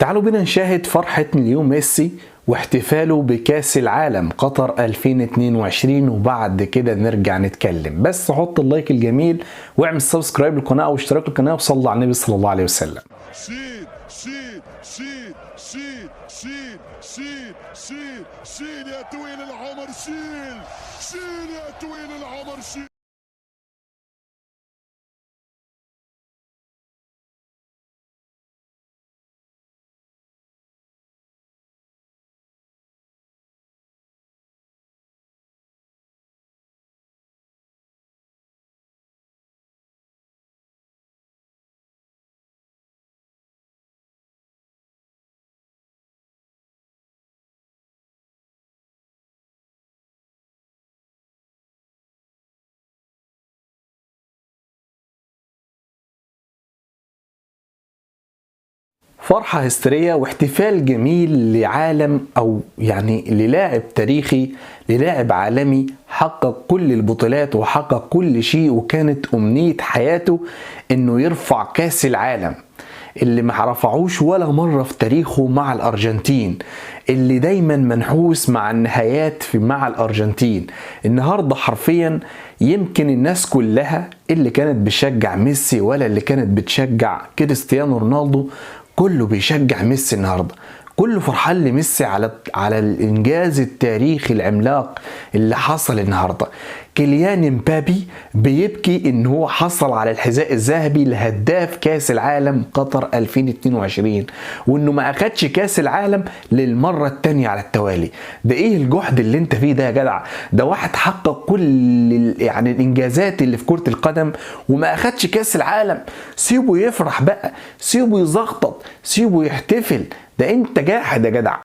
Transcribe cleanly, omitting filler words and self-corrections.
تعالوا بينا نشاهد فرحة ليو ميسي واحتفاله بكاس العالم قطر 2022 وبعد كده نرجع نتكلم. بس حط اللايك الجميل واعمل سبسكرايب للقناة او اشتراك القناة وصلى على النبي صلى الله عليه وسلم. شيل شيل شيل شيل شيل شيل شيل شيل يا طويل العمر، شيل شيل يا طويل العمر، شيل. فرحة هستيرية واحتفال جميل لعالم او يعني للاعب تاريخي، للاعب عالمي حقق كل البطولات وحقق كل شيء، وكانت امنية حياته انه يرفع كاس العالم اللي ما رفعوش ولا مرة في تاريخه مع الأرجنتين، اللي دايما منحوس مع النهايات مع الأرجنتين. النهاردة حرفيا يمكن الناس كلها اللي كانت بتشجع ميسي ولا اللي كانت بتشجع كريستيانو رونالدو كله بيشجع ميسي النهارده، كله فرحان لميسي على الانجاز التاريخي العملاق اللي حصل النهارده. كيليان مبابي بيبكي ان هو حصل على الحذاء الذهبي لهداف كاس العالم قطر 2022 وانه ما اخدش كاس العالم للمره الثانيه على التوالي. ده ايه الجهد اللي انت فيه ده يا جدع؟ ده واحد حقق كل يعني الانجازات اللي في كره القدم وما اخدش كاس العالم. سيبه يفرح بقى، سيبه يزغطط، سيبه يحتفل. ده انت جاحد يا جدع.